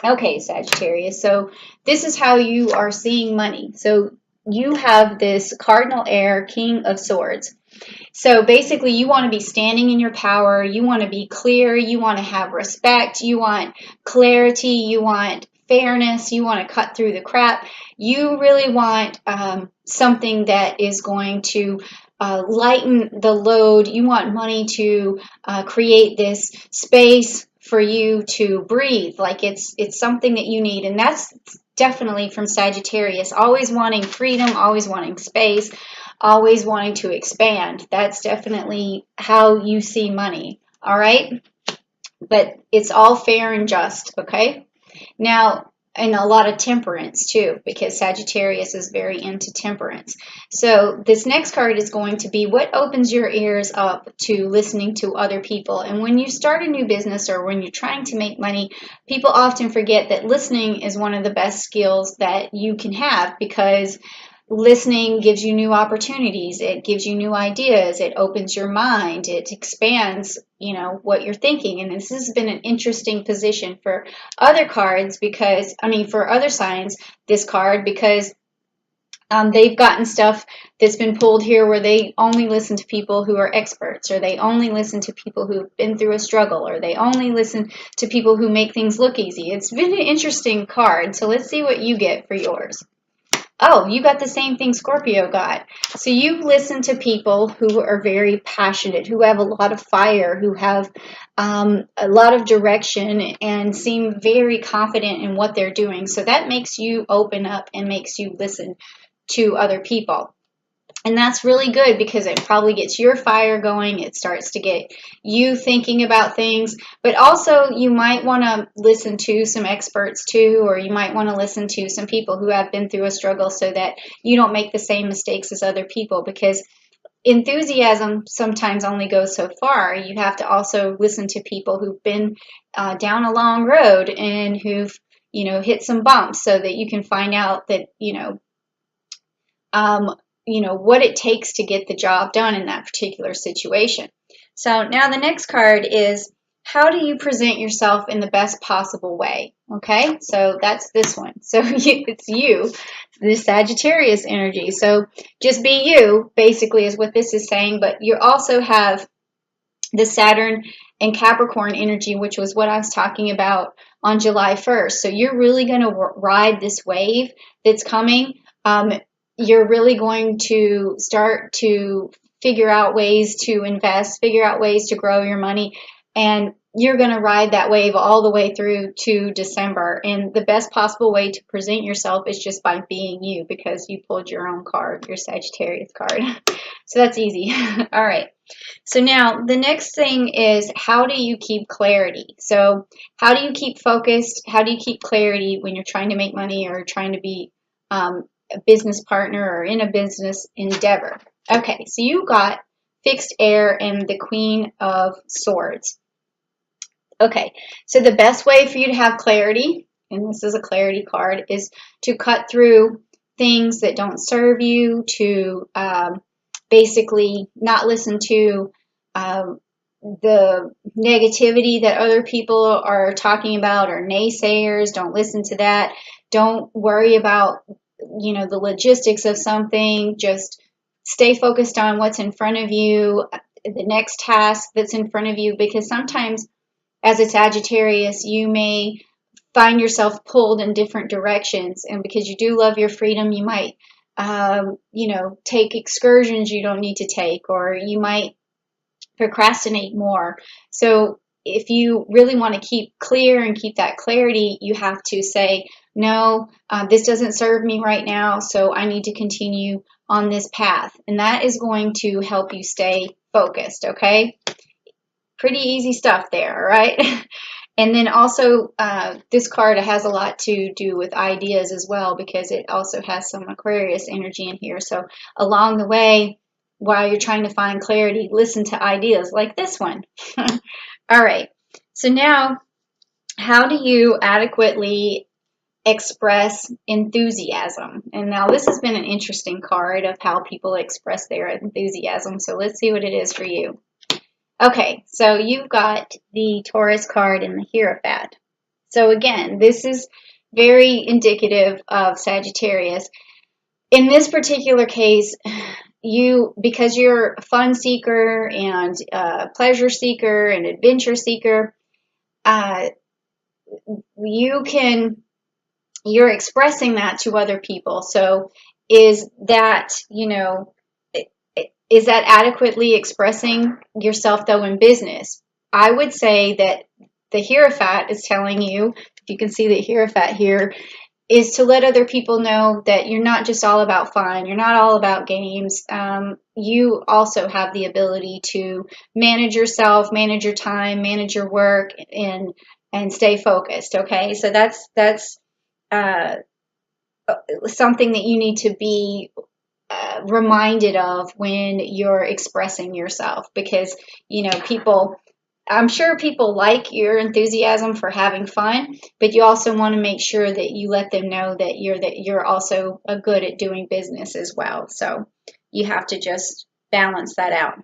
Okay, Sagittarius. So this is how you are seeing money. So you have this cardinal air, King of Swords. So basically, you want to be standing in your power. You want to be clear. You want to have respect. You want clarity. You want fairness. You want to cut through the crap. You really want something that is going to lighten the load. You want money to create this space for you to breathe. Like it's something that you need, and that's definitely from Sagittarius. Always wanting freedom. Always wanting space, always wanting to expand. That's definitely how you see money. All right. But it's all fair and just. Okay. Now, and a lot of temperance too, because Sagittarius is very into temperance. So this next card is going to be what opens your ears up to listening to other people. And when you start a new business or when you're trying to make money, people often forget that listening is one of the best skills that you can have, because listening gives you new opportunities, it gives you new ideas, it opens your mind, it expands, what you're thinking. And this has been an interesting position for other cards, because for other signs, this card, because they've gotten stuff that's been pulled here where they only listen to people who are experts, or they only listen to people who've been through a struggle, or they only listen to people who make things look easy. It's been an interesting card. So let's see what you get for yours. Oh, you got the same thing Scorpio got. So you listen to people who are very passionate, who have a lot of fire, who have a lot of direction and seem very confident in what they're doing. So that makes you open up and makes you listen to other people. And that's really good, because it probably gets your fire going. It starts to get you thinking about things. But also, you might want to listen to some experts too, or you might want to listen to some people who have been through a struggle, so that you don't make the same mistakes as other people. Because enthusiasm sometimes only goes so far. You have to also listen to people who've been down a long road and who've hit some bumps, so that you can find out that what it takes to get the job done in that particular situation. So now the next card is, how do you present yourself in the best possible way? Okay, so that's this one. So it's you, the Sagittarius energy. So just be you, basically, is what this is saying. But you also have the Saturn and Capricorn energy, which was what I was talking about on July 1st. So you're really going to ride this wave that's coming. You're really going to start to figure out ways to invest, figure out ways to grow your money, and you're going to ride that wave all the way through to December. And the best possible way to present yourself is just by being you, because you pulled your own card, your Sagittarius card. So that's easy. All right. So now the next thing is, how do you keep clarity? So how do you keep focused? How do you keep clarity when you're trying to make money or trying to be a business partner or in a business endeavor? Okay, so you got fixed air and the Queen of Swords. Okay, so the best way for you to have clarity, and this is a clarity card, is to cut through things that don't serve you, to basically not listen to the negativity that other people are talking about, or naysayers. Don't listen to that. Don't worry about the logistics of something. Just stay focused on what's in front of you, the next task that's in front of you, because sometimes as a Sagittarius, you may find yourself pulled in different directions, and because you do love your freedom, you might take excursions you don't need to take, or you might procrastinate more. So if you really want to keep clear and keep that clarity, you have to say, no, this doesn't serve me right now, so I need to continue on this path. And that is going to help you stay focused, okay? Pretty easy stuff there, all right? And then also, this card has a lot to do with ideas as well, because it also has some Aquarius energy in here. So along the way, while you're trying to find clarity, listen to ideas like this one. All right. So now, how do you adequately express enthusiasm? And now this has been an interesting card of how people express their enthusiasm. So let's see what it is for you. Okay, so you've got the Taurus card and the Hierophant. So again, this is very indicative of Sagittarius. In this particular case, because you're a fun seeker and pleasure seeker and adventure seeker, you're expressing that to other people. So is that, is that adequately expressing yourself though in business? I would say that the Hierophant is telling you, if you can see the Hierophant here, is to let other people know that you're not just all about fun. You're not all about games. You also have the ability to manage yourself, manage your time, manage your work, and stay focused. Okay, so that's something that you need to be reminded of when you're expressing yourself, because I'm sure people like your enthusiasm for having fun, but you also want to make sure that you let them know that you're also good at doing business as well. So you have to just balance that out.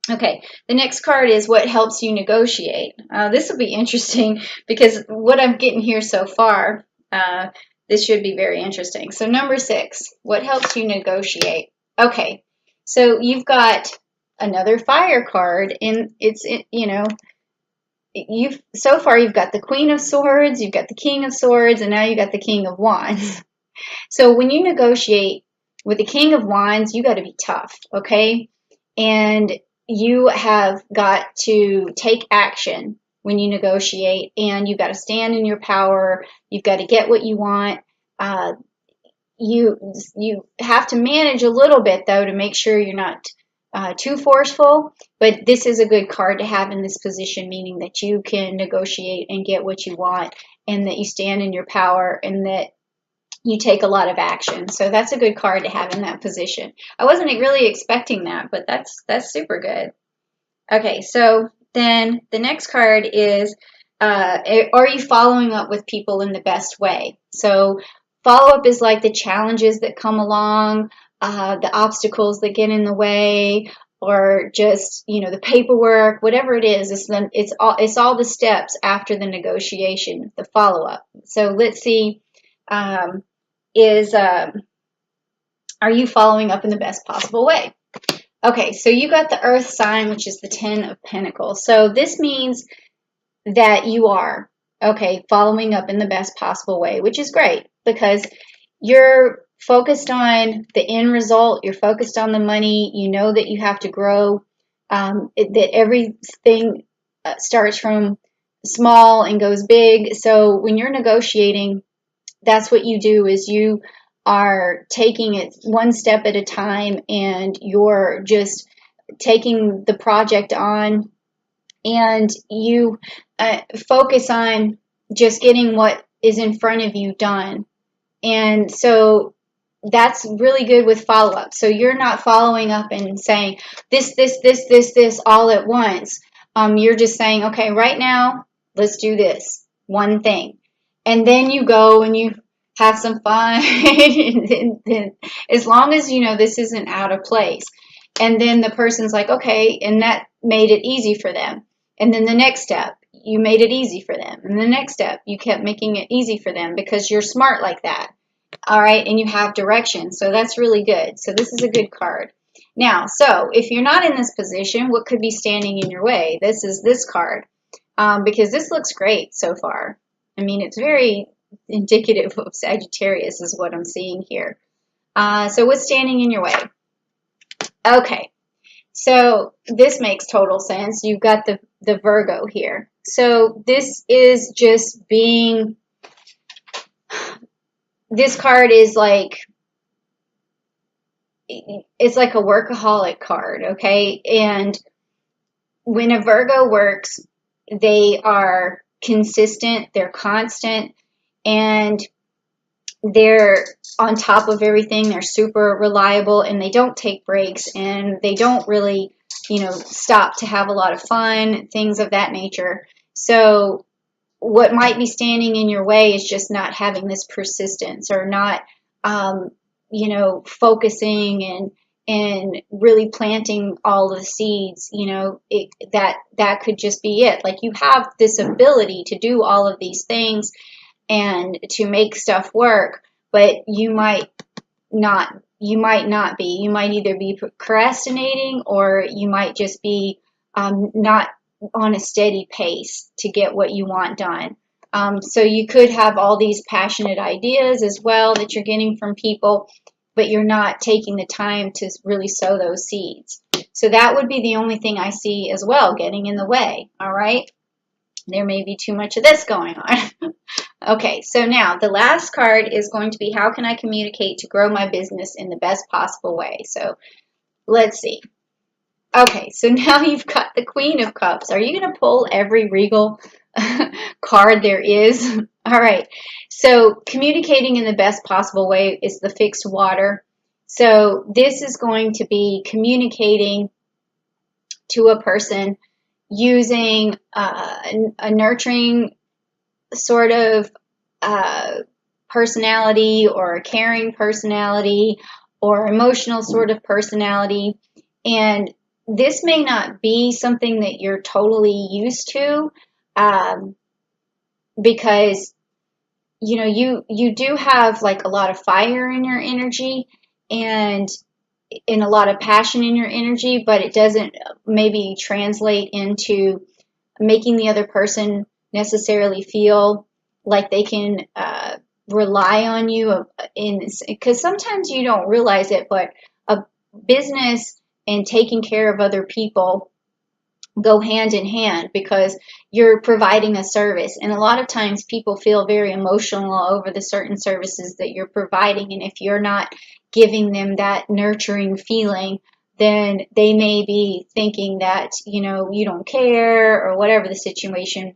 Okay, the next card is what helps you negotiate. This will be interesting because what I'm getting here so far, this should be very interesting. So number 6, what helps you negotiate? Okay, so you've got another fire card, and so far you've got the Queen of Swords, you've got the King of Swords, and now you've got the King of Wands. So when you negotiate with the King of Wands, you got to be tough, okay? And you have got to take action when you negotiate, and you've got to stand in your power. You've got to get what you want. You have to manage a little bit, though, to make sure you're not too forceful. But this is a good card to have in this position, meaning that you can negotiate and get what you want, and that you stand in your power, and that you take a lot of action. So that's a good card to have in that position. I wasn't really expecting that, but that's super good. Okay, so then the next card is, are you following up with people in the best way? So follow-up is like the challenges that come along, the obstacles that get in the way, or just, the paperwork, whatever it is, it's all the steps after the negotiation, the follow-up. So let's see, are you following up in the best possible way? Okay, so you got the Earth sign, which is the 10 of Pentacles. So this means that you are, following up in the best possible way, which is great because you're focused on the end result. You're focused on the money. You know that you have to grow, that everything starts from small and goes big. So when you're negotiating, that's what you do, is you are taking it one step at a time, and you're just taking the project on, and you focus on just getting what is in front of you done. And so that's really good with follow-up. So you're not following up and saying this all at once. You're just saying, okay, right now, let's do this one thing. And then you go and you have some fun, as long as you know this isn't out of place. And then the person's like, okay, and that made it easy for them. And then the next step, you made it easy for them. And the next step, you kept making it easy for them because you're smart like that. All right, and you have direction. So that's really good. So this is a good card. Now, so if you're not in this position, what could be standing in your way? This is this card, because this looks great so far. I mean, it's very indicative of Sagittarius is what I'm seeing here. So what's standing in your way? Okay, so this makes total sense. You've got the Virgo here. So this is just being, this card is like, it's like a workaholic card, okay? And when a Virgo works, they are consistent, they're constant, and they're on top of everything. They're super reliable, and they don't take breaks, and they don't really, stop to have a lot of fun, things of that nature. So what might be standing in your way is just not having this persistence, or not, focusing and really planting all the seeds, you know, that could just be it. Like you have this ability to do all of these things and to make stuff work, but you might not be. You might either be procrastinating or you might just be not on a steady pace to get what you want done. So you could have all these passionate ideas as well that you're getting from people, but you're not taking the time to really sow those seeds. So that would be the only thing I see as well getting in the way. All right. There may be too much of this going on. Okay, so now the last card is going to be how can I communicate to grow my business in the best possible way? So let's see. Okay, so now you've got the Queen of Cups. Are you going to pull every regal card there is? All right, so communicating in the best possible way is the fixed water. So this is going to be communicating to a person using a nurturing sort of personality or a caring personality or emotional sort of personality. And this may not be something that you're totally used to because, you know, you do have like a lot of fire in your energy and a lot of passion in your energy, but it doesn't maybe translate into making the other person necessarily feel like they can rely on you because sometimes you don't realize it, but a business and taking care of other people go hand in hand because you're providing a service, and a lot of times people feel very emotional over the certain services that you're providing, and if you're not giving them that nurturing feeling, then they may be thinking that, you know, you don't care or whatever the situation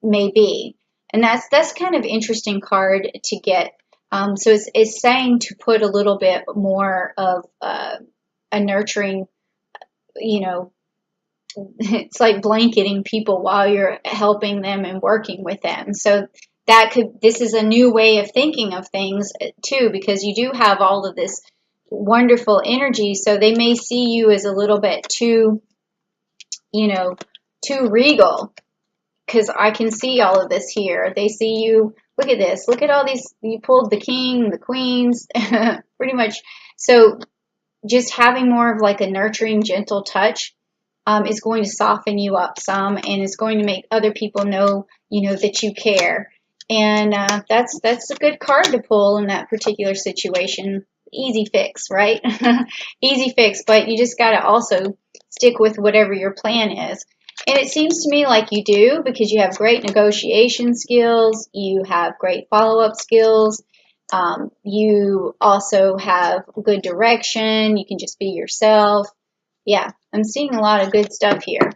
may be. And that's kind of interesting card to get. So it's saying to put a little bit more of a nurturing, you know, it's like blanketing people while you're helping them and working with them. So this is a new way of thinking of things too, because you do have all of this wonderful energy. So they may see you as a little bit too, you know, too regal, because I can see all of this here. They see you, look at this, look at all these, you pulled the king, the queens, pretty much. So just having more of like a nurturing, gentle touch is going to soften you up some and is going to make other people know, you know, that you care. And that's a good card to pull in that particular situation. Easy fix, right? Easy fix, but you just got to also stick with whatever your plan is. And it seems to me like you do, because you have great negotiation skills, you have great follow-up skills, you also have good direction, you can just be yourself. Yeah, I'm seeing a lot of good stuff here.